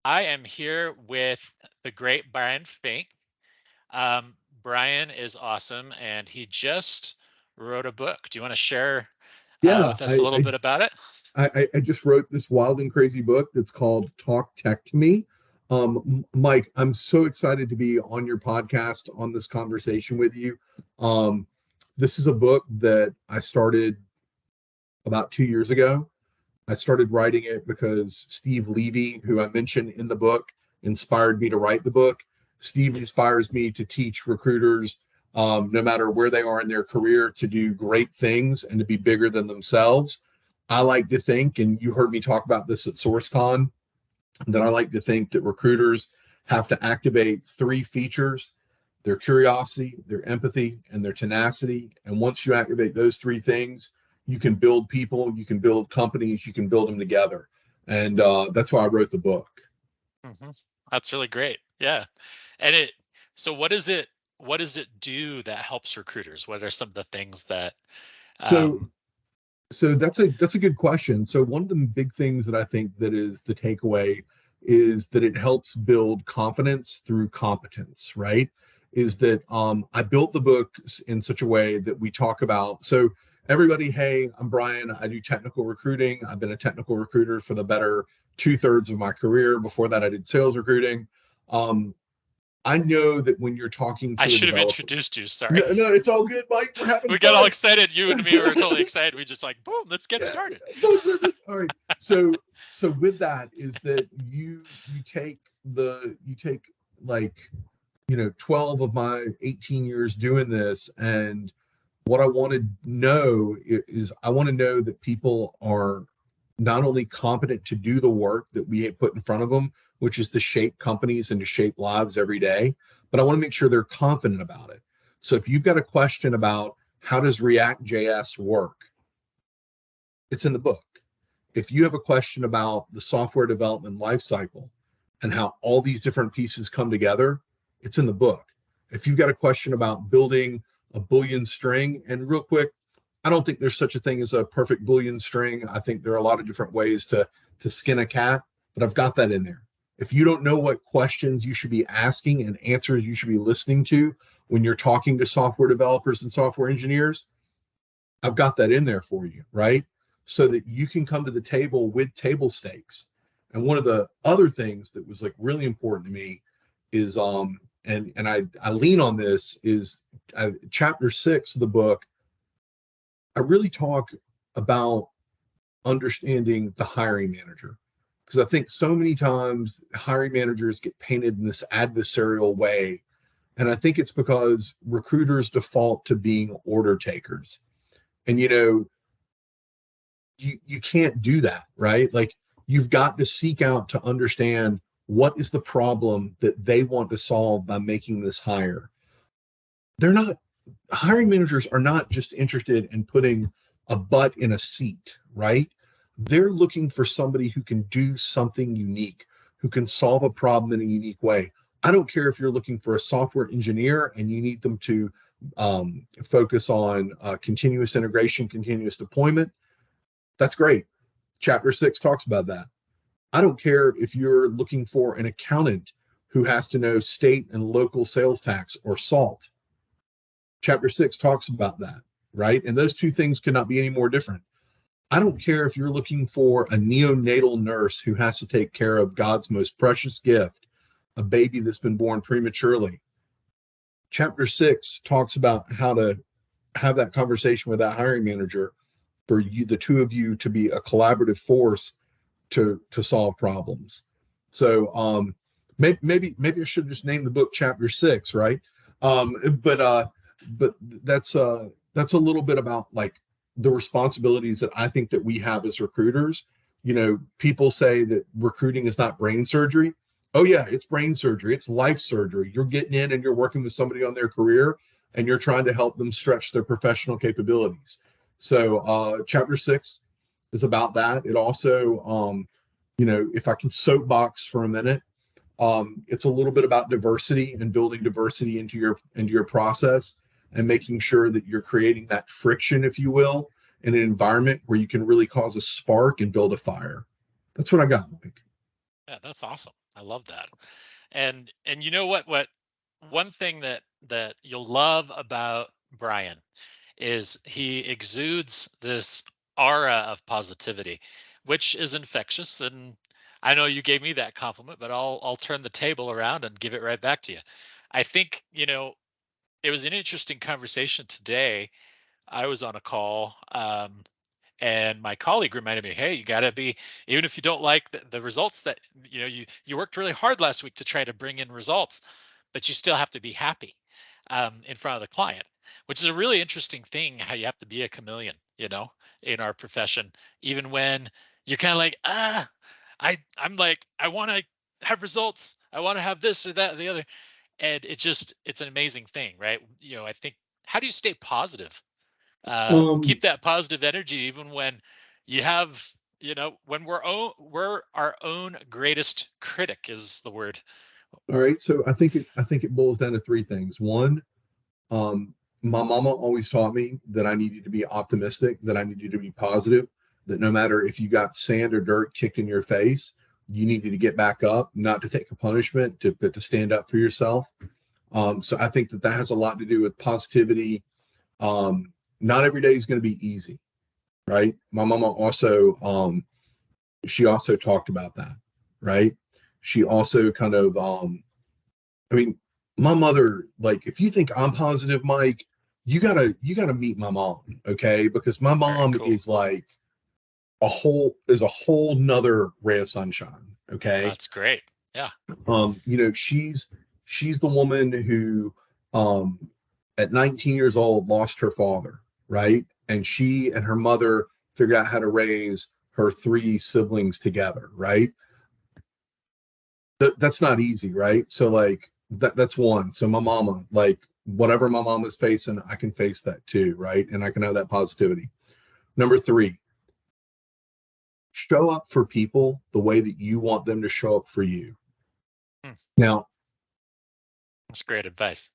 I am here with the great Brian Fink. Brian is awesome, and he just wrote a book. Do you want to share Yeah, with us a little bit about it? I just wrote this wild and crazy book that's called Talk Tech to Me. Mike, I'm so excited to be on your podcast on this conversation with you. Um, this is a book that I started about 2 years ago. I started writing it because Steve Levy, who I mentioned in the book, inspired me to write the book. Steve inspires me to teach recruiters, no matter where they are in their career, to do great things and to be bigger than themselves. I like to think, and you heard me talk about this at SourceCon, that I like to think that recruiters have to activate three features: their curiosity, their empathy, and their tenacity. And once you activate those three things, you can build people, you can build companies, you can build them together. And that's why I wrote the book. hmm That's really great. Yeah. And so what does it do that helps recruiters? What are some of the things that, So um, so that's a good question. So one of the big things that I think that is the takeaway is that it helps build confidence through competence, right? Is that I built the book in such a way that we talk about. So everybody, hey, I'm Brian. I do technical recruiting. I've been a technical recruiter for the better 2/3 of my career. Before that, I did sales recruiting. Um, I know that when you're talking I to a should have developer, introduced you. Sorry. no, no, it's all good, Mike. We're having We got all fun. excited. You and me were totally excited. We just like, boom, let's get Yeah, started. perfect. All right. So with that is that you take like 12 of my 18 years doing this, and what I want to know is I want to know that people are not only competent to do the work that we put in front of them, which is to shape companies and to shape lives every day, but I want to make sure they're confident about it. So if you've got a question about how does React JS work, it's in the book. If you have a question about the software development lifecycle and how all these different pieces come together, it's in the book. If you've got a question about building a Boolean string, and real quick, I don't think there's such a thing as a perfect Boolean string. I think there are a lot of different ways to skin a cat, but I've got that in there. If you don't know what questions you should be asking and answers you should be listening to when you're talking to software developers and software engineers, I've got that in there for you, right? So that you can come to the table with table stakes. And one of the other things that was like really important to me is and I lean on this is chapter 6 of the book. I really talk about understanding the hiring manager, because I think so many times hiring managers get painted in this adversarial way, and I think it's because recruiters default to being order takers. And you can't do that, right? Like, you've got to seek out to understand what is the problem that they want to solve by making this hire. They're not Hiring managers are not just interested in putting a butt in a seat, right? They're looking for somebody who can do something unique, who can solve a problem in a unique way. I don't care if you're looking for a software engineer and you need them to focus on continuous integration, continuous deployment. That's great. Chapter 6 talks about that. I don't care if you're looking for an accountant who has to know state and local sales tax or SALT. Chapter 6 talks about that, right? And those two things could not be any more different. I don't care if you're looking for a neonatal nurse who has to take care of God's most precious gift, a baby that's been born prematurely. Chapter 6 talks about how to have that conversation with that hiring manager for you, the two of you, to be a collaborative force to solve problems. So maybe I should just name the book Chapter 6, right? But that's a little bit about like the responsibilities that I think that we have as recruiters. People say that recruiting is not brain surgery. Oh yeah, it's brain surgery. It's life surgery. You're getting in and you're working with somebody on their career, and you're trying to help them stretch their professional capabilities. So chapter 6 is about that. It also, if I can soapbox for a minute, it's a little bit about diversity and building diversity into your process, and making sure that you're creating that friction, if you will, in an environment where you can really cause a spark and build a fire. That's what I got, Mike. Yeah, that's awesome. I love that. And you know what one thing that you'll love about Brian is he exudes this aura of positivity, which is infectious. And I know you gave me that compliment, but I'll turn the table around and give it right back to you. I think, it was an interesting conversation today. I was on a call, and my colleague reminded me, hey, you got to be, even if you don't like the results that, you worked really hard last week to try to bring in results, but you still have to be happy, in front of the client, which is a really interesting thing, how you have to be a chameleon, in our profession, even when you're kind of like, I'm like, I want to have results. I want to have this or that or the other. And it's an amazing thing, right? I think, how do you stay positive, keep Um, that positive energy even when you have, when we're our own greatest critic is the word. all right, so I think it boils down to three things. One, my mama always taught me that I needed to be optimistic, that I needed to be positive, that no matter if you got sand or dirt kicked in your face, you needed to get back up, not to take a punishment, but to stand up for yourself. So I think that that has a lot to do with positivity. Not every day is going to be easy, right? My mama also, she also talked about that, right? She also kind of, I mean, my mother, like, if you think I'm positive, Mike, you gotta meet my mom, okay? Because my Very mom cool. is like a whole nother ray of sunshine, okay? That's great. Yeah. She's the woman who, um, at 19 years old, lost her father, right? And she and her mother figured out how to raise her three siblings together, right? That's not easy, right? So like that's one. So my mama, like whatever my mama's facing, I can face that too, right? And I can have that positivity. Number three, show up for people the way that you want them to show up for you. Hmm, Now, that's great advice.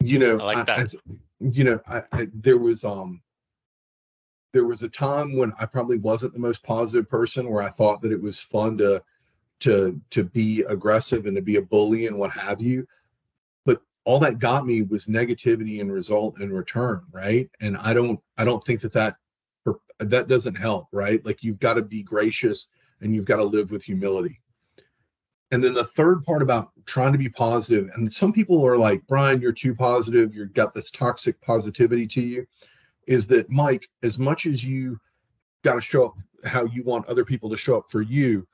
you I know, like that. there was a time when I probably wasn't the most positive person, where I thought that it was fun to be aggressive and to be a bully and what have you. But all that got me was negativity and result in return, right? And I don't think that doesn't help, right? Like you've got to be gracious and you've got to live with humility. And then the third part about trying to be positive, and some people are like, Brian, you're too positive, you've got this toxic positivity to you, is that, Mike, as much as you got to show up how you want other people to show up for you,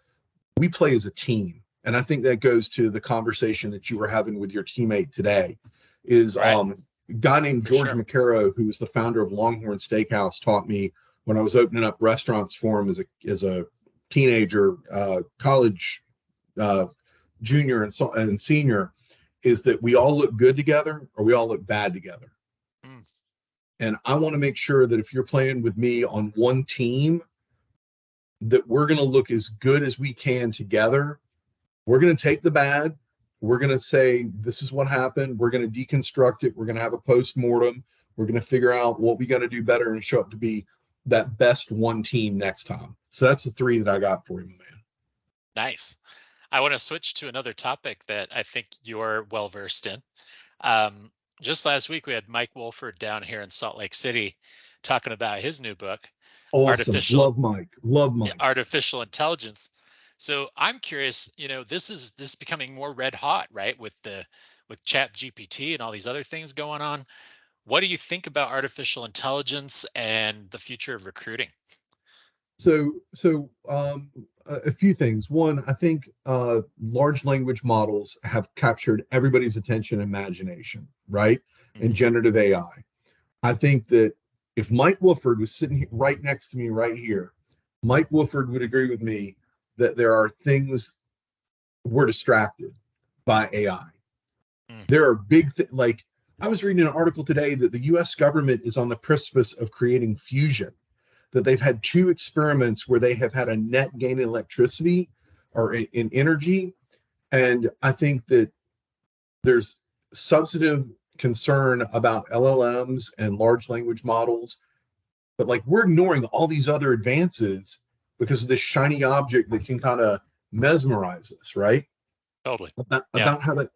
we play as a team. And I think that goes to the conversation that you were having with your teammate today. Is Right. A guy named For George sure. McCarrow, who was the founder of Longhorn Steakhouse, taught me when I was opening up restaurants for him as a teenager, college, uh, junior and senior, is that we all look good together or we all look bad together. Mm, And I want to make sure that if you're playing with me on one team, that we're going to look as good as we can together. We're going to take the bad. We're going to say, this is what happened. We're going to deconstruct it. We're going to have a post mortem. We're going to figure out what we got to do better and show up to be that best one team next time. So that's the three that I got for you, man. nice. I want to switch to another topic that I think you're well versed in. Um, just last week, we had Mike Wolford down here in Salt Lake City talking about his new book, Awesome. artificial Love Mike. Love yeah, Mike. artificial intelligence. So I'm curious, this is becoming more red hot, right? With Chat GPT and all these other things going on. What do you think about artificial intelligence and the future of recruiting? So, a few things. One, I think large language models have captured everybody's attention and imagination, right? And Hmm. generative AI. I think that if Mike Wooford was sitting right next to me right here, Mike Wooford would agree with me that there are things we're distracted by AI. Mm, There are like I was reading an article today that the US government is on the precipice of creating fusion, that they've had two experiments where they have had a net gain in electricity or in energy. And I think that there's substantive concern about LLMs and large language models, but like we're ignoring all these other advances because of this shiny object that can kind of mesmerize us, right? Totally. about Yeah. about how that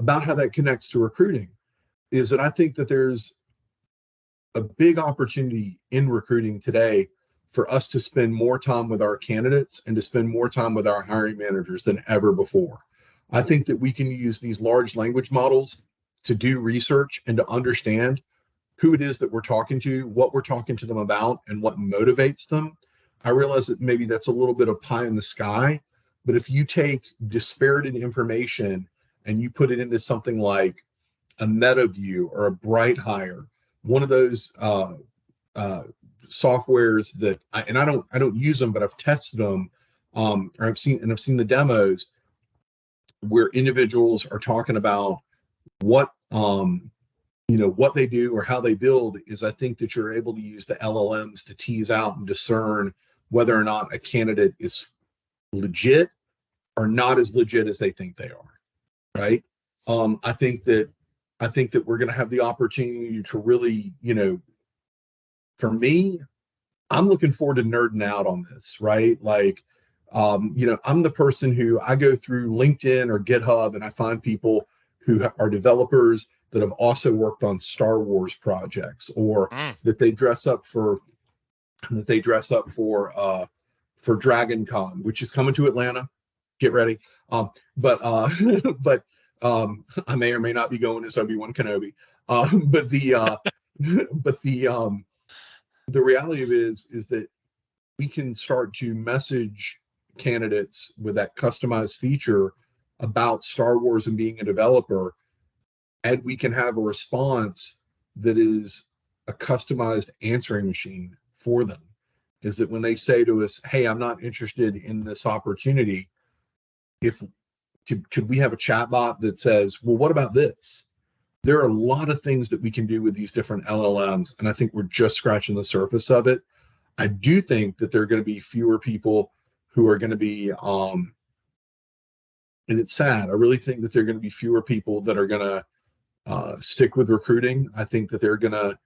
about how that connects to recruiting is that I think that there's a big opportunity in recruiting today for us to spend more time with our candidates and to spend more time with our hiring managers than ever before. I think that we can use these large language models to do research and to understand who it is that we're talking to, what we're talking to them about, and what motivates them. I realize that maybe that's a little bit of pie in the sky, but if you take dispirited information and you put it into something like a MetaView or a Bright Hire, one of those uh, softwares that I don't use them, but I've tested them, or I've seen the demos where individuals are talking about what what they do or how they build. Is I think that you're able to use the LLMs to tease out and discern whether or not a candidate is legit or not as legit as they think they are. Right. Um, I think that I think that we're going to have the opportunity to really, for me, I'm looking forward to nerding out on this, right? Like, I'm the person who I go through LinkedIn or GitHub and I find people who are developers that have also worked on Star Wars projects, or Mm. that they dress up for for Dragon Con, which is coming to Atlanta. Get ready. But but I may or may not be going as Obi-Wan Kenobi. But but the reality of it is that we can start to message candidates with that customized feature about Star Wars and being a developer, and we can have a response that is a customized answering machine for them. Is that when they say to us, "Hey, I'm not interested in this opportunity," if could we have a chatbot that says, "Well, what about this?" There are a lot of things that we can do with these different LLMs, and I think we're just scratching the surface of it. I do think that there are going to be fewer people who are going to be, and it's sad. I really think that there are going to be fewer people that are going to stick with recruiting. I think that they're going to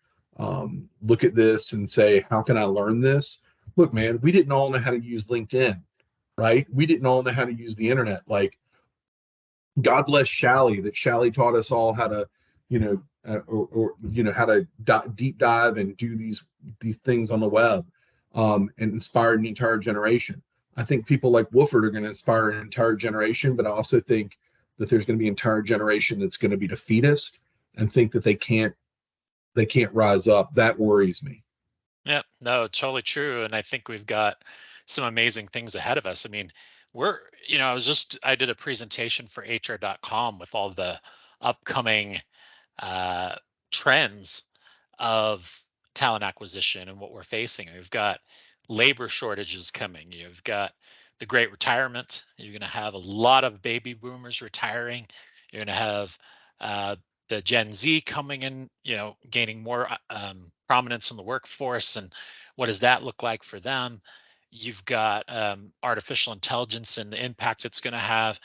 look at this and say, how can I learn this? Look, man, we didn't all know how to use LinkedIn, right? We didn't all know how to use the internet. Like, God bless Shally, that Shally taught us all how to, how to deep dive and do these things on the web, and inspire an entire generation. I think people like Wooford are going to inspire an entire generation, but I also think that there's going to be an entire generation that's going to be defeatist and think that they can't rise up. That worries me. Yeah, no, totally true. And I think we've got some amazing things ahead of us. I mean, I did a presentation for HR.com with all the upcoming uh, trends of talent acquisition and what we're facing. We've got labor shortages coming. You've got the great retirement. You're going to have a lot of baby boomers retiring. You're going to have uh, the Gen Z coming in, gaining more prominence in the workforce. And what does that look like for them? You've got artificial intelligence and the impact it's going to have.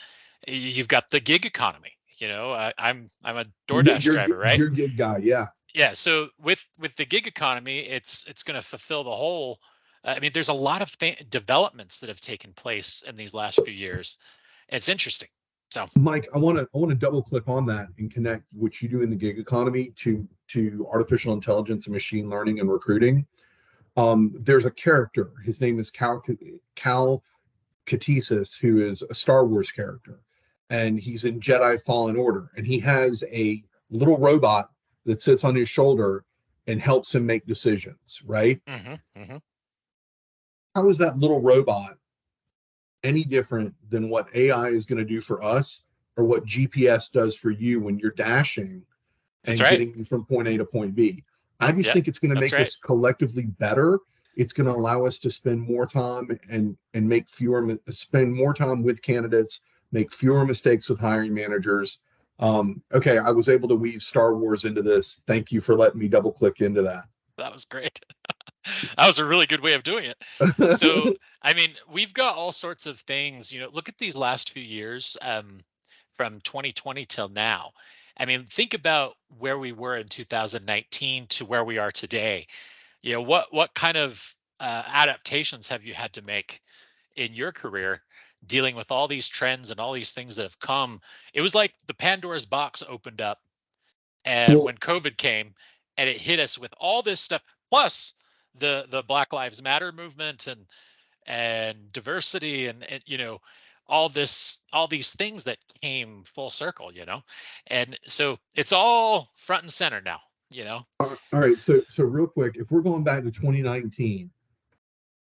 You've got the gig economy. I'm a DoorDash You're driver, right? you're a good guy, yeah. Yeah, so with the gig economy, it's going to fulfill the whole. I mean, there's a lot of developments that have taken place in these last few years. It's interesting. So, Mike, I want to double click on that and connect what you do in the gig economy to artificial intelligence and machine learning and recruiting. There's a character. His name is Cal Katesis, who is a Star Wars character, and he's in Jedi Fallen Order, and he has a little robot that sits on his shoulder and helps him make decisions. Right? hmm How is that little robot any different than what AI is going to do for us, or what GPS does for you when you're dashing that's and right. getting you from point A to point B? I just Yep, think it's going to that's make right. us collectively better. It's going to allow us to spend more time and spend more time with candidates, make fewer mistakes with hiring managers. Okay, I was able to weave Star Wars into this. Thank you for letting me double click into That was great. That was a really good way of doing it. So, that. I mean, we've got all sorts of things. Look at these last few years, from 2020 till now. I mean, think about where we were in 2019 to where we are today. What kind of adaptations have you had to make in your career dealing with all these trends and all these things that have come. It was like the Pandora's box opened up, and Well, when COVID came, and it hit us with all this stuff, plus the Black Lives Matter movement and diversity and all these things that came full circle, and so it's all front and center now. all right. So real quick, if we're going back to 2019,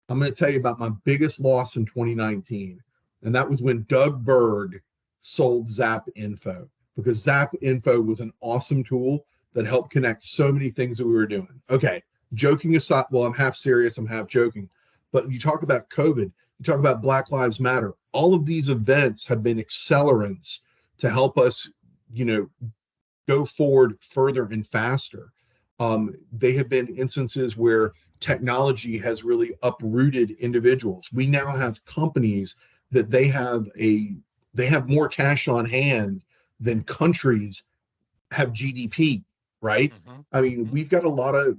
I'm going to tell you about my biggest loss in 2019, and that was when Doug Berg sold Zap Info, because Zap Info was an awesome tool that helped connect so many things that we were doing. Okay, joking aside, well, I'm half serious, I'm half joking, but you talk about COVID, you talk about Black Lives Matter. All of these events have been accelerants to help us, you know, go forward further and faster. They have been instances where technology has really uprooted individuals. We now have companies that they have more cash on hand than countries have GDP, right? Hmm. I mean, Hmm. we've got a lot of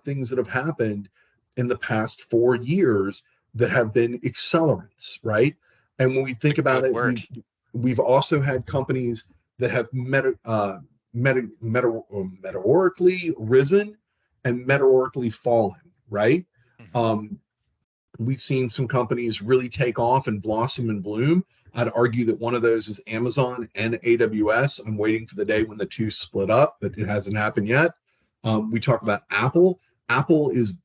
things that have happened in the past 4 years that have been accelerants, right? And when we It's think a about good it, word. we've also had companies that have metaphorically risen and metaphorically fallen, right? Hmm. Um, we've seen some companies really take off and blossom and bloom. I'd argue that one of those is Amazon and AWS. I'm waiting for the day when the two split up, but it hasn't happened yet. We talk about Apple. Apple is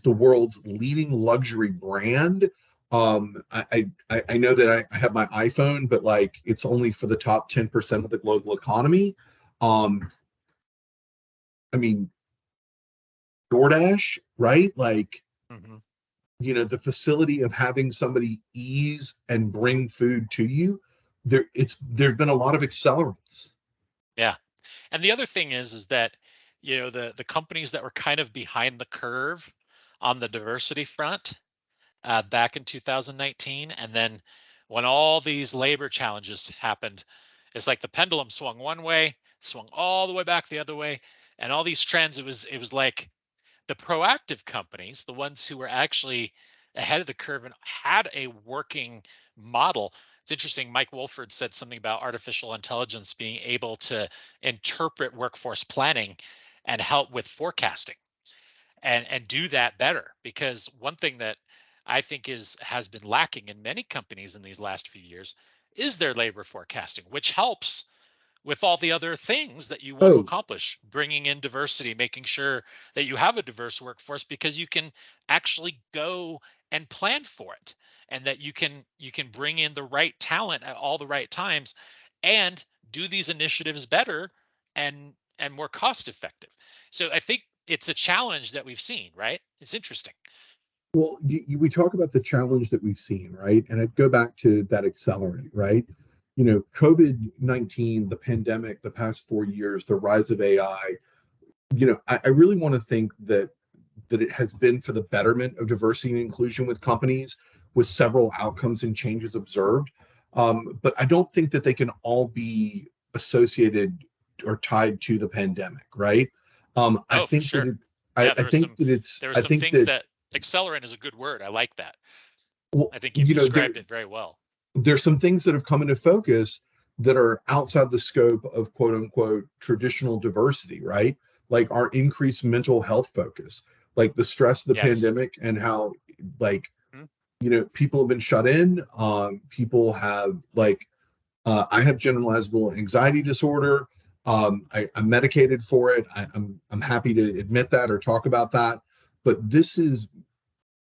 the world's leading luxury brand. I know that I have my iPhone, but like it's only for the top 10% of the global economy. Um, I mean, DoorDash, right? Like, Hmm. the facility of having somebody ease and bring food to you, there's been a lot of accelerants. Yeah. And the other thing is that, the companies that were kind of behind the curve on the diversity front, back in 2019, and then when all these labor challenges happened, it's like the pendulum swung one way, swung all the way back the other way, and all these trends. It was like the proactive companies, the ones who were actually ahead of the curve and had a working model. It's interesting. Mike Wolford said something about artificial intelligence being able to interpret workforce planning and help with forecasting and do that better. Because one thing that I think has been lacking in many companies in these last few years is their labor forecasting, which helps with all the other things that you want to Oh, accomplish, bringing in diversity, making sure that you have a diverse workforce, because you can actually go and plan for it, and that you can bring in the right talent at all the right times and do these initiatives better and more cost effective. So I think it's a challenge that we've seen, right? It's interesting. well, we talk about the challenge that we've seen, right? And I'd go back to that accelerant, right? COVID-19, the pandemic, the past 4 years, the rise of AI. I really want to think that it has been for the betterment of diversity and inclusion with companies, with several outcomes and changes observed. But I don't think that they can all be associated or tied to the pandemic, right? I Oh, for think that sure. it. Yeah, I think that it's. there were I some think things that that accelerant is a good word. I like that. well, I think you've there described it very well. there's some things that have come into focus that are outside the scope of quote unquote traditional diversity, right? Like our increased mental health focus, like the stress of the Yes. pandemic and how like Mhm. people have been shut in. People have like I have generalizable anxiety disorder. I'm medicated for it. I'm happy to admit that or talk about that. But this is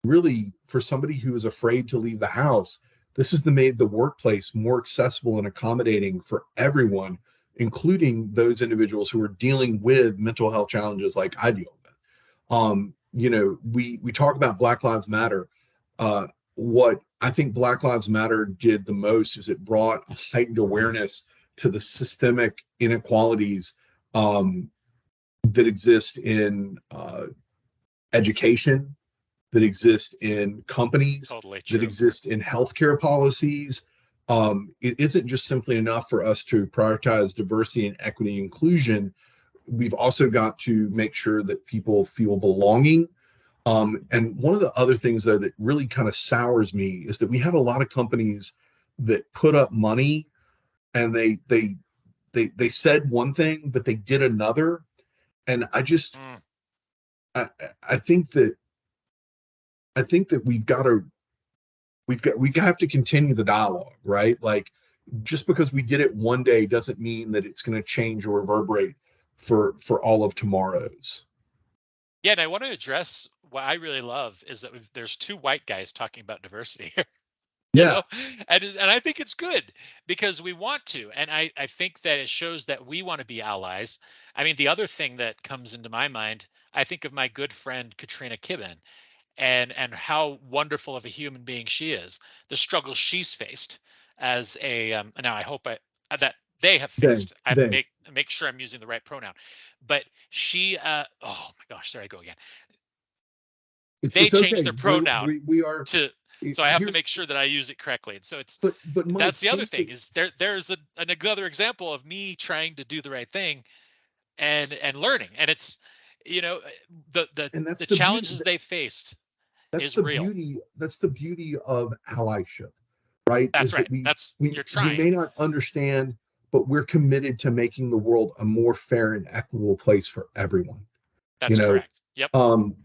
really for somebody who is afraid to leave the house. This has made the workplace more accessible and accommodating for everyone, including those individuals who are dealing with mental health challenges like I deal with. We talk about Black Lives Matter. What I think Black Lives Matter did the most is it brought a heightened awareness to the systemic inequalities that exist in education, that exist in companies, Totally that true. exist in healthcare policies. It isn't just simply enough for us to prioritize diversity and equity and inclusion. We've also got to make sure that people feel belonging. And one of the other things though that really kind of sours me is that we have a lot of companies that put up money and they said one thing, but they did another. And Mm. I, I think that we have to continue the dialogue, right? Like just because we did it one day doesn't mean that it's going to change or reverberate for all of tomorrow's. Yeah, and I want to address what I really love is that there's two white guys talking about diversity here, you Yeah, know, and I think it's good because we want to, and I think that it shows that we want to be allies. I mean, the other thing that comes into my mind, I think of my good friend Katrina Kibben and how wonderful of a human being she is, the struggles she's faced as a now I hope that they have faced. I have to they. make sure I'm using the right pronoun, but she oh my gosh, there I go again. They It's changed okay. their pronoun We are. to, so I have to Here's make sure that I use it correctly. And so it's, but Mike, that's the other here's thing the is there's another example of me trying to do the right thing and learning. And it's, you know, and the challenges they faced is real. that's the beauty of allyship, right? That's Is that right. That's, you're we trying. may not understand, but we're committed to making the world a more fair and equitable place for everyone. You That's know, correct. Yep.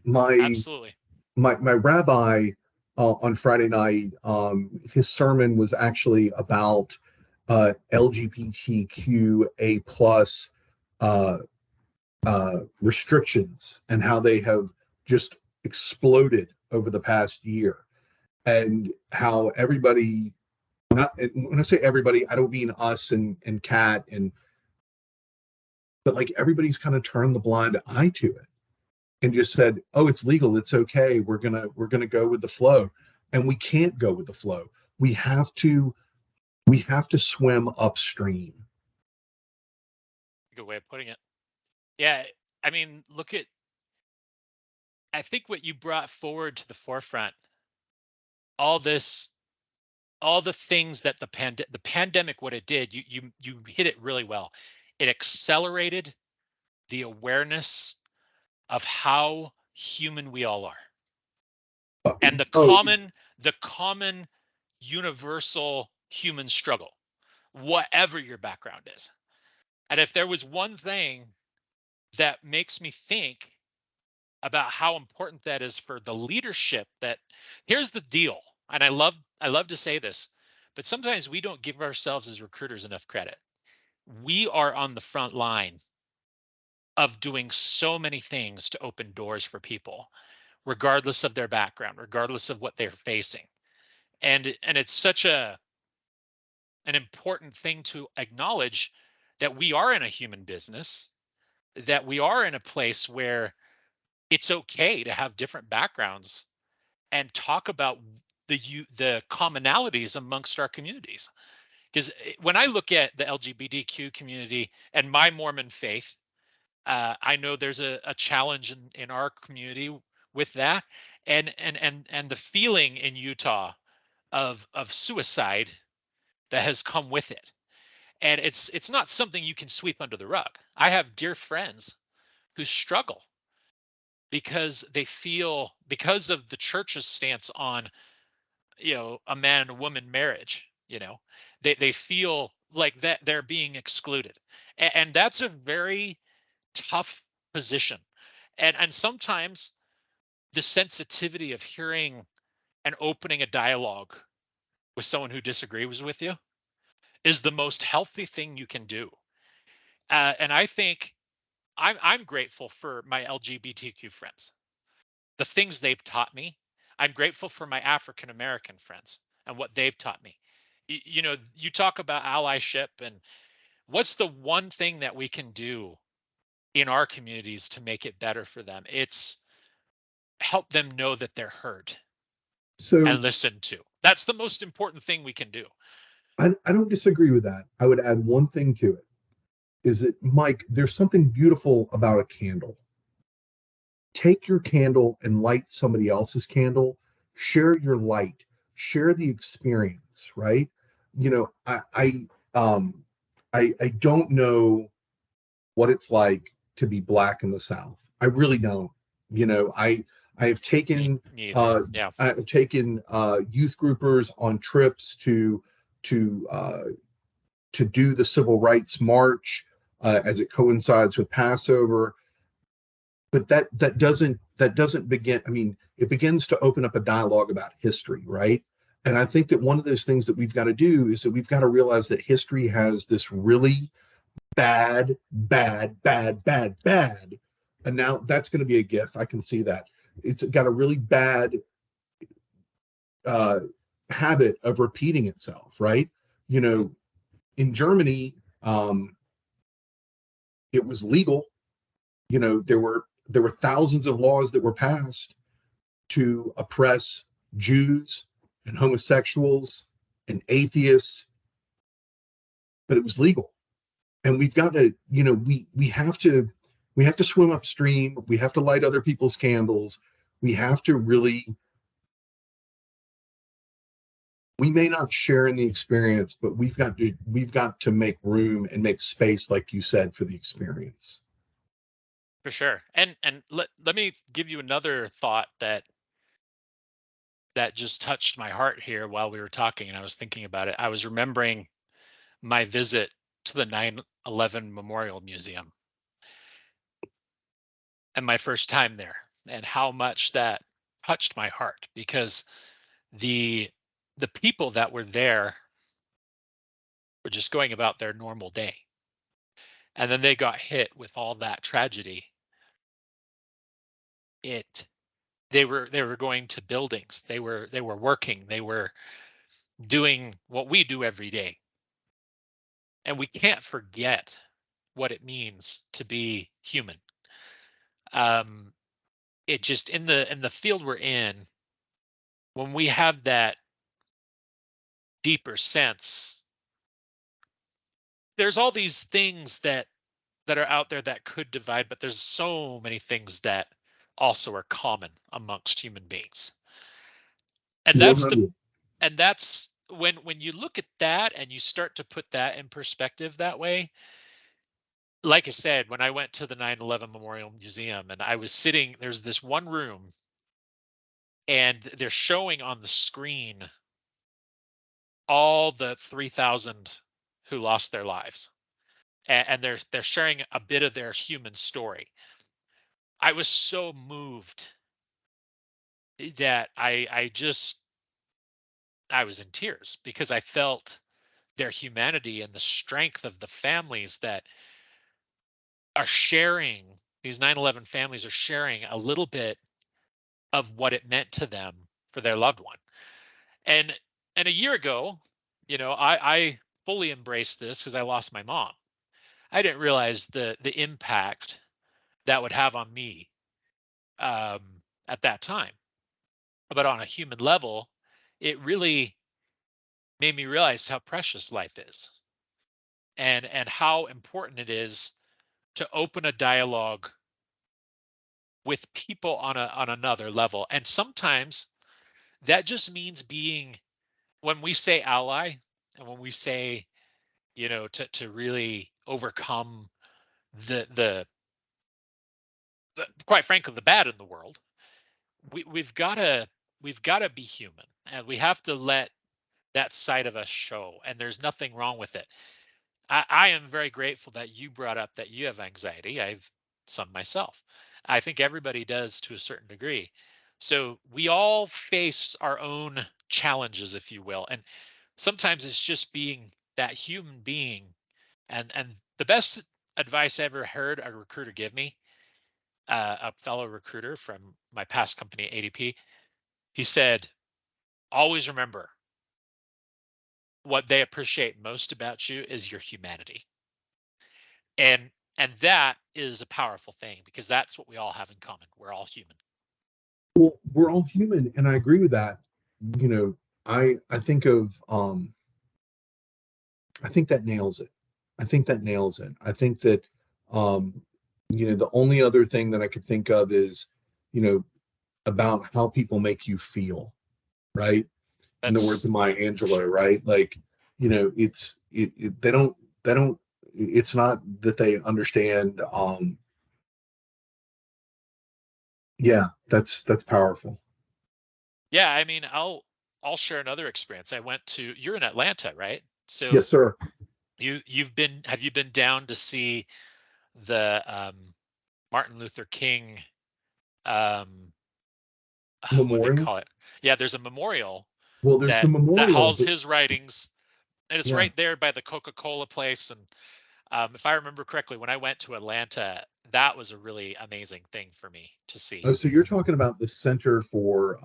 my Absolutely. my rabbi on Friday night, his sermon was actually about LGBTQA plus uh, restrictions and how they have just exploded over the past year, and how everybody, not when I say everybody, I don't mean us and Kat and, but like everybody's kind of turned the blind eye to it and just said, "Oh, it's legal, it's okay. We're gonna go with the flow," and we can't go with the flow. We have to we have to swim upstream. Good way of putting it. Yeah. I mean, look at, I think what you brought forward to the forefront, all this, all the things that the pandemic, what it did, you hit it really well. It accelerated the awareness of how human we all are, and Oh, the common universal human struggle, whatever your background is. And if there was one thing that makes me think about how important that is for the leadership, that here's the deal, and I love to say this, but sometimes we don't give ourselves as recruiters enough credit. We are on the front line of doing so many things to open doors for people, regardless of their background, regardless of what they're facing. And it's such an important thing to acknowledge that we are in a human business, that we are in a place where it's okay to have different backgrounds and talk about the commonalities amongst our communities. Because when I look at the LGBTQ community and my Mormon faith, I know there's a challenge in our community with that, and the feeling in Utah of suicide that has come with it. And it's not something you can sweep under the rug. I have dear friends who struggle because they feel, because of the church's stance on, a man and a woman marriage, they feel like that they're being excluded. And that's a very tough position. And sometimes the sensitivity of hearing and opening a dialogue with someone who disagrees with you is the most healthy thing you can do. And I think I'm grateful for my LGBTQ friends, the things they've taught me. I'm grateful for my African American friends and what they've taught me. You talk about allyship, and what's the one thing that we can do in our communities to make it better for them? It's help them know that they're heard so and listened to. That's the most important thing we can do. I don't disagree with that. I would add one thing to it is that, Mike, there's something beautiful about a candle. Take your candle and light somebody else's candle, share your light, share the experience, right? You know, I don't know what it's like to be black in the South. I really don't. You know, I have taken Me either. Yeah, youth groupers on trips to uh, to do the civil rights march as it coincides with Passover. But that doesn't begin. I mean, it begins to open up a dialogue about history, right? And I think that one of those things that we've got to do is that we've got to realize that history has this really bad, bad, bad, bad, bad. And now that's going to be a GIF. I can see that. It's got a really bad uh, habit of repeating itself, right? You know, in Germany, it was legal. You know, there were thousands of laws that were passed to oppress Jews and homosexuals and atheists, but it was legal. And we've got to, we have to swim upstream. We have to light other people's candles. We have to really, we may not share in the experience, but we've got to make room and make space, like you said, for the experience. for sure. And let me give you another thought that just touched my heart here while we were talking and I was thinking about it. I was remembering my visit to the 9/11 Memorial Museum and my first time there and how much that touched my heart because the the people that were there were just going about their normal day. And then they got hit with all that tragedy. It they were going to buildings. They were working. They were doing what we do every day. And we can't forget what it means to be human. Um it just in the field we're in, when we have that deeper sense, there's all these things that are out there that could divide, but there's so many things that also are common amongst human beings. And that's the 100. and that's when you look at that and you start to put that in perspective that way. Like I said, when I went to the 9/11 Memorial Museum and I was sitting, there's this one room and they're showing on the screen all the 3,000 who lost their lives. And they're sharing a bit of their human story. I was so moved that I was in tears because I felt their humanity and the strength of the families that are sharing. These 9/11 families are sharing a little bit of what it meant to them for their loved one. And a year ago, I fully embraced this because I lost my mom. I didn't realize the impact that would have on me at that time. But on a human level, it really made me realize how precious life is and how important it is to open a dialogue with people on another level. And sometimes that just means being, when we say ally and when we say, to really overcome the quite frankly the bad in the world, we've got to be human and we have to let that side of us show, and there's nothing wrong with it. I am very grateful that you brought up that you have anxiety. I've some myself. I think everybody does to a certain degree. So we all face our own challenges, if you will. And sometimes it's just being that human being. And the best advice I ever heard a recruiter give me, a fellow recruiter from my past company, ADP, he said, always remember what they appreciate most about you is your humanity. And that is a powerful thing because that's what we all have in common. We're all human. Well, we're all human, and I agree with that. You know, I think that nails it. I think that nails it. I think that um, the only other thing that I could think of is, you know, about how people make you feel, right? In the words That's of Maya for Angelou, sure. right? Like, they don't it's not that they understand Yeah, that's powerful. Yeah, I mean, I'll share another experience. You're in Atlanta, right? Yes, So sir. have you been down to see the Martin Luther King, um what do they Memorial. call it? Yeah, there's a memorial Well, there's the that memorial, halls but his writings, and it's yeah. right there by the Coca-Cola place. And if I remember correctly, when I went to Atlanta, that was a really amazing thing for me to see. Oh, so you're talking about the Center for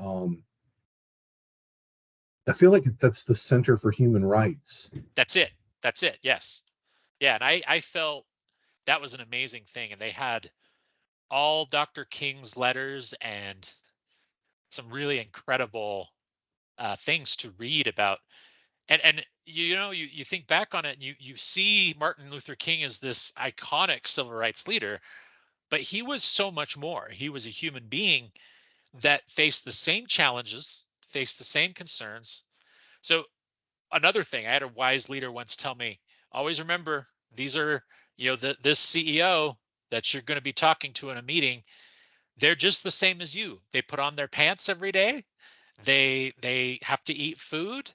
I feel like that's the Center for Human Rights. That's it. That's it. Yes. Yeah, and I felt that was an amazing thing, and they had all Dr. King's letters and some really incredible things to read about. And you know, you think back on it, and you see Martin Luther King as this iconic civil rights leader, but he was so much more. He was a human being that faced the same challenges, faced the same concerns. So another thing, I had a wise leader once tell me, always remember, these are, this CEO that you're going to be talking to in a meeting, they're just the same as you. They put on their pants every day. They have to eat food.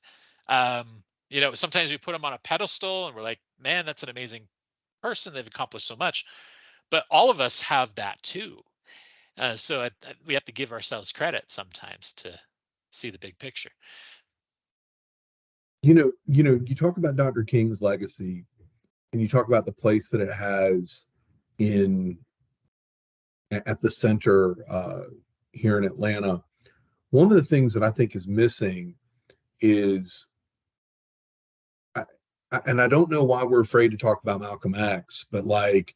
Sometimes we put them on a pedestal and we're like, man, that's an amazing person. They've accomplished so much. But all of us have that too. We have to give ourselves credit sometimes to see the big picture. You talk about Dr. King's legacy, and you talk about the place that it has in at the center here in Atlanta. One of the things that I think is missing is, I, and I don't know why we're afraid to talk about Malcolm X, but like,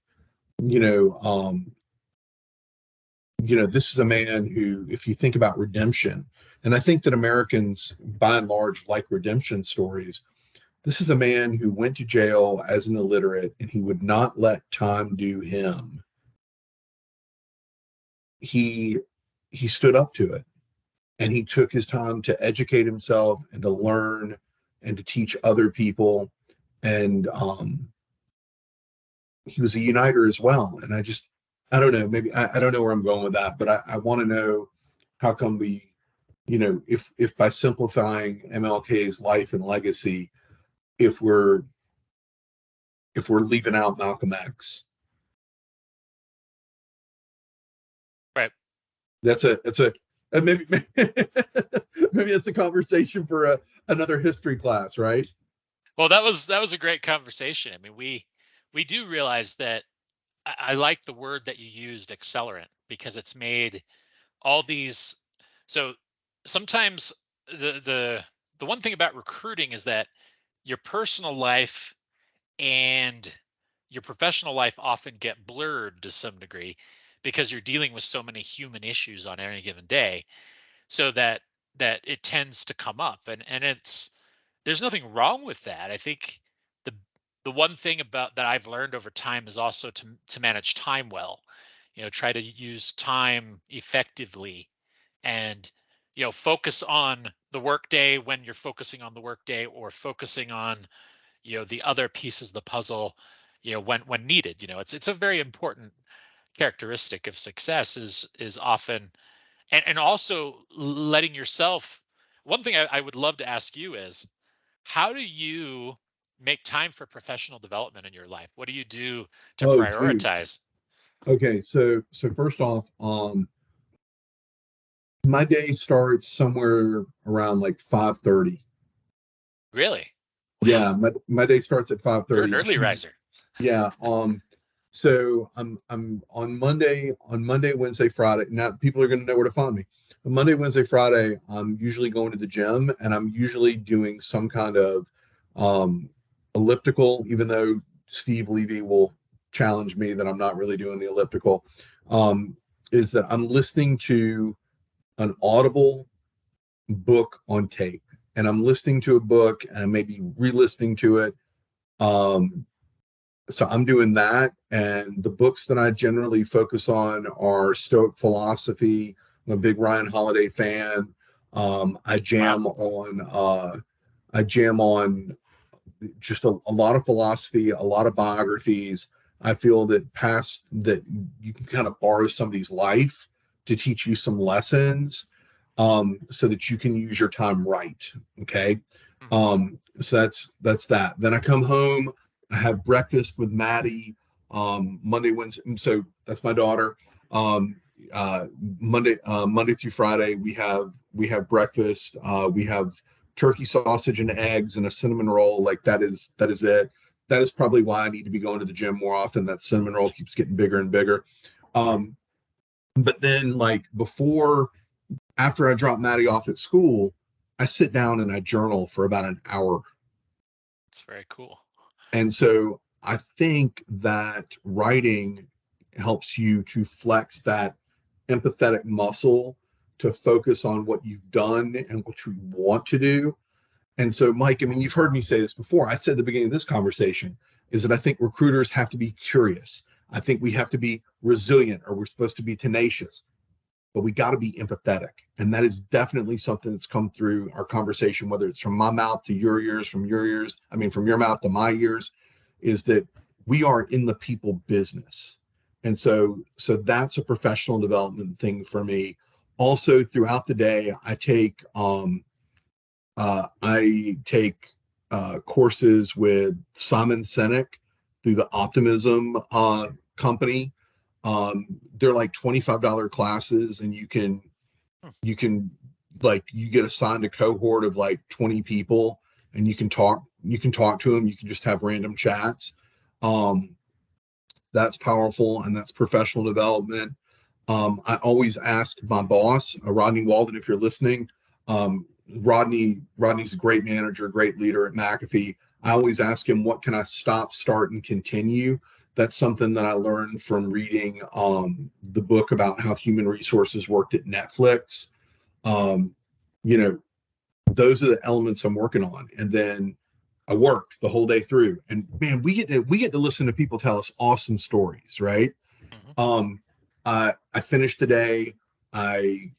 you know, um, this is a man who, if you think about redemption, and I think that Americans, by and large, like redemption stories. This is a man who went to jail as an illiterate, and he would not let time do him. He he stood up to it, and he took his time to educate himself and to learn and to teach other people. And he was a uniter as well. And I don't know, maybe I don't know where I'm going with that, but I want to know how come we, if by simplifying MLK's life and legacy, if we're leaving out Malcolm X. Right. That's a maybe maybe it's a conversation for another history class, right? Well, that was a great conversation. I mean, we do realize that I like the word that you used, accelerant, because it's made all these. So sometimes the one thing about recruiting is that your personal life and your professional life often get blurred to some degree because you're dealing with so many human issues on any given day, so that it tends to come up. And it's there's nothing wrong with that. I think the the one thing about that I've learned over time is also to manage time well. Try to use time effectively, and focus on the workday when you're focusing on the workday, or focusing on the other pieces of the puzzle when needed. It's a very important characteristic of success, is often, and also letting yourself. One thing I would love to ask you is, how do you make time for professional development in your life? What do you do to Oh, dude. prioritize? Okay, so first off, my day starts somewhere around like 5:30. Really? Wow. Yeah, my day starts at You're an 5:30. early riser. Yeah. So I'm on Monday, Wednesday, Friday. Now people are gonna know where to find me. On Monday, Wednesday, Friday, I'm usually going to the gym, and I'm usually doing some kind of um elliptical, even though Steve Levy will challenge me that I'm not really doing the elliptical. Um, is that I'm listening to an audible book on tape, and I'm listening to a book and maybe re-listening to it. Um, so I'm doing that. And the books that I generally focus on are Stoic philosophy. I'm a big Ryan Holiday fan. Um, I Wow. jam on I jam on just a lot of philosophy, a lot of biographies. I feel that past that you can kind of borrow somebody's life, to teach you some lessons, so that you can use your time right. Okay. Hmm. So that's that. Then I come home, I have breakfast with Maddie, Monday, Wednesday. So that's my daughter. Um, uh, Monday through Friday, we have breakfast. We have turkey sausage and eggs and a cinnamon roll. Like that is it. That is probably why I need to be going to the gym more often. That cinnamon roll keeps getting bigger and bigger. Um, but then like before after I drop Maddie off at school, I sit down and I journal for about an hour. It's very cool. And so I think that writing helps you to flex that empathetic muscle to focus on what you've done and what you want to do. And so, Mike, I mean, you've heard me say this before. I said at the beginning of this conversation is that I think recruiters have to be curious. I think we have to be resilient, or we're supposed to be tenacious, but we got to be empathetic. And that is definitely something that's come through our conversation, whether it's from my mouth to your ears, from your ears, I mean, from your mouth to my ears, is that we are in the people business. And so that's a professional development thing for me. Also, throughout the day, I take courses with Simon Sinek through the Optimism company. They're like $25 classes, and you can like you get assigned a cohort of like 20 people, and you can talk to them. You can just have random chats. Um, that's powerful, and that's professional development. I always ask my boss, Rodney Walden, if you're listening. Rodney's a great manager, great leader at McAfee. I always ask him, what can I stop, start, and continue? That's something that I learned from reading the book about how human resources worked at Netflix. Um, you know, those are the elements I'm working on. And then I work the whole day through. And man, we get to listen to people tell us awesome stories, right? Hmm. Um, I finished the day. I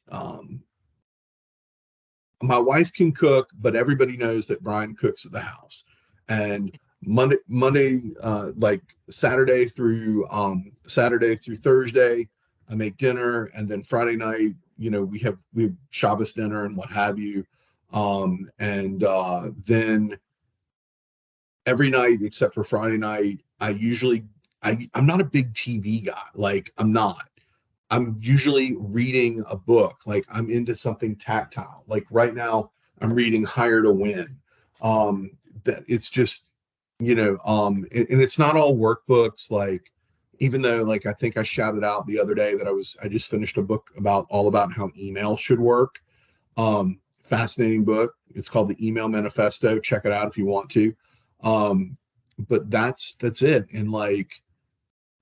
My wife can cook, but everybody knows that Brian cooks at the house. And like Saturday through Thursday, I make dinner, and then Friday night, we have Shabbos dinner and what have you. And then every night except for Friday night, I'm not a big TV guy. Like I'm not. I'm usually reading a book. Like I'm into something tactile. Like right now, I'm reading Hire to Win. That it's just, and it's not all workbooks. Like, even though, like, I think I shouted out the other day that I just finished a book about how email should work. Fascinating book. It's called The Email Manifesto. Check it out if you want to. Um, but that's it. And like,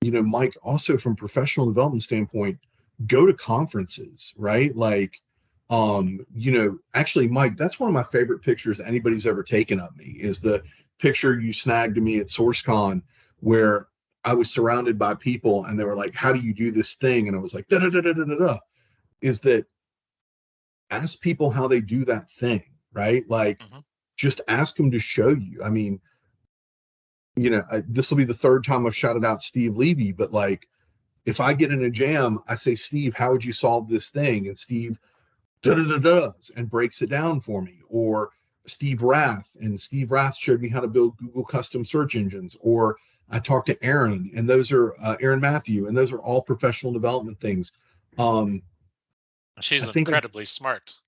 Mike, also from professional development standpoint, go to conferences, right? Like, actually, Mike, that's one of my favorite pictures anybody's ever taken of me is the picture you snagged to me at SourceCon, where I was surrounded by people and they were like, how do you do this thing? And I was like, da da da da da da da. Is that ask people how they do that thing, right? Like, Hmm. just ask them to show you. I mean, this will be the third time I've shouted out Steve Levy, but like, if I get in a jam, I say, Steve, how would you solve this thing? And Steve does and breaks it down for me. Or Steve Rath showed me how to build Google custom search engines. Or I talked to Aaron, and those are Aaron Matthew, and those are all professional development things. Um, I She's think, incredibly smart.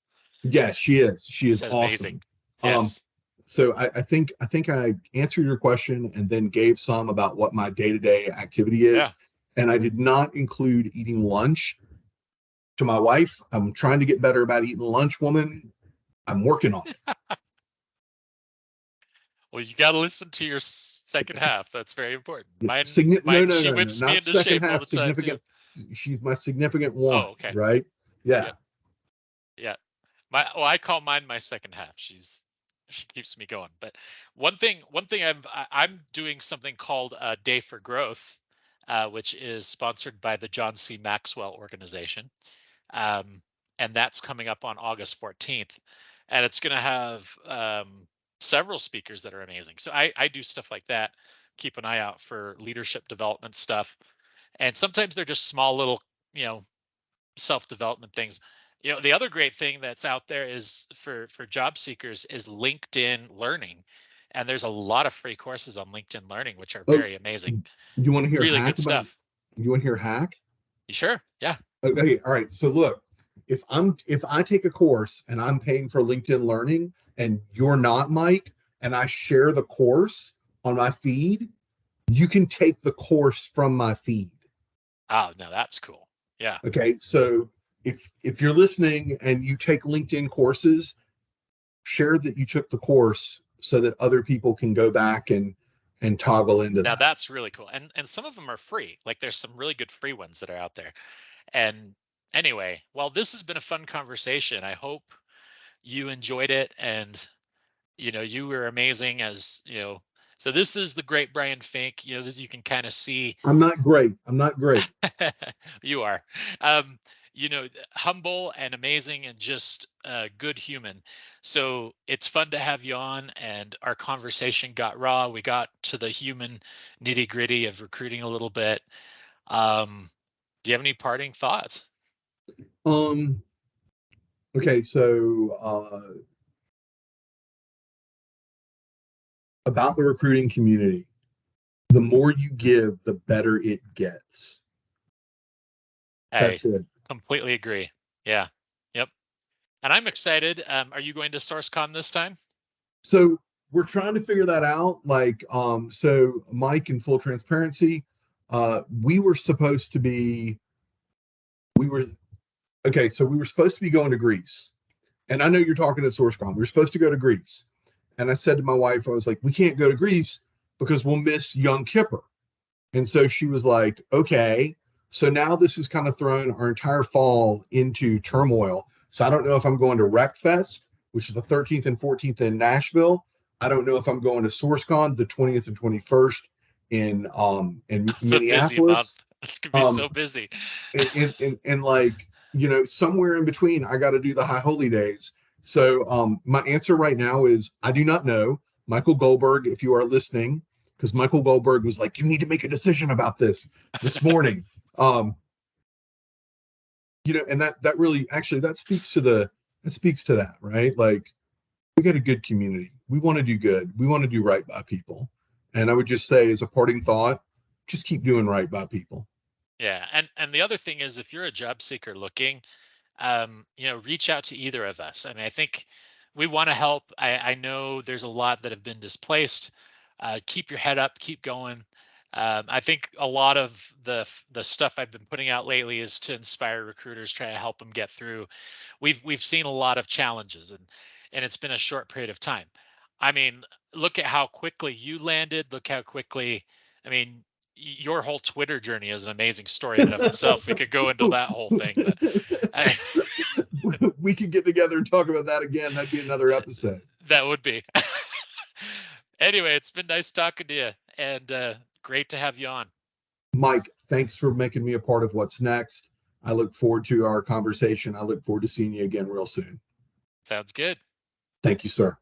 yeah, she is. She is It's amazing. awesome. Um, Yes. so I think I answered your question and then gave some about what my day to day activity Yeah. is, and I did not include eating lunch. To my wife, I'm trying to get better about eating lunch, woman. I'm working on Well, you got to listen to your second half. That's very important. it. No, Mine, no, she no, no, whips me not into second shape all half. the time too. Significant. She's my significant one, Oh, okay. right? Yeah. Yep. Yeah. I call mine my second half. She keeps me going. But one thing I'm doing something called a Day for Growth, which is sponsored by the John C. Maxwell organization. Um, and that's coming up on August 14th. And it's going to have several speakers that are amazing. So I do stuff like that. Keep an eye out for leadership development stuff. And sometimes they're just small little, you know, self-development things. The other great thing that's out there is for job seekers is LinkedIn Learning. And there's a lot of free courses on LinkedIn Learning, which are Oh, very amazing. you want to hear Really hack good about? stuff. You want to hear hack? You sure? Yeah. Okay, all right. So look, if I take a course and I'm paying for LinkedIn Learning and you're not, Mike, and I share the course on my feed, you can take the course from my feed. Oh, no, that's cool. Yeah. Okay, so if you're listening and you take LinkedIn courses, share that you took the course so that other people can go back and toggle into Now that. that's really cool. And some of them are free. Like there's some really good free ones that are out there. And anyway, well, this has been a fun conversation. I hope you enjoyed it, and you were amazing as, so this is the great Brian Fink. This you can kind of see. I'm not great. I'm not great. You are, um, humble and amazing and just a good human. So it's fun to have you on, and our conversation got raw. We got to the human nitty gritty of recruiting a little bit. Um, do you have any parting thoughts? Um, okay, so about the recruiting community, the more you give, the better it gets. I That's it. completely agree. Yeah. Yep. And I'm excited. Are you going to SourceCon this time? So we're trying to figure that out. So Mike, in full transparency, we were supposed to be, we were, okay, so we were supposed to be going to Greece. And I know you're talking to SourceCon. We were supposed to go to Greece. And I said to my wife, I was like, we can't go to Greece because we'll miss Young Kipper. And so she was like, okay. So now this has kind of thrown our entire fall into turmoil. So I don't know if I'm going to RecFest, which is the 13th and 14th in Nashville. I don't know if I'm going to SourceCon, the 20th and 21st in It's a busy Minneapolis. month. It's gonna be Um, so busy. and like, somewhere in between, I got to do the High Holy Days. So my answer right now is I do not know. Michael Goldberg, if you are listening, because Michael Goldberg was like, you need to make a decision about this morning. Um, and that really actually that speaks to that, right? Like we got a good community. We want to do good. We want to do right by people. And I would just say, as a parting thought, just keep doing right by people. Yeah, and the other thing is, if you're a job seeker looking, reach out to either of us. I mean, I think we want to help. I know there's a lot that have been displaced. Keep your head up, keep going. I think a lot of the stuff I've been putting out lately is to inspire recruiters, try to help them get through. We've seen a lot of challenges, and it's been a short period of time. I mean, look at how quickly you landed. Look how quickly. I mean, your whole Twitter journey is an amazing story in and of itself. We could go into that whole thing, but I, We could get together and talk about that again. That'd be another episode. that would be. Anyway, it's been nice talking to you, and great to have you on. Mike, thanks for making me a part of what's next. I look forward to our conversation. I look forward to seeing you again real soon. Sounds good. Thank you, sir.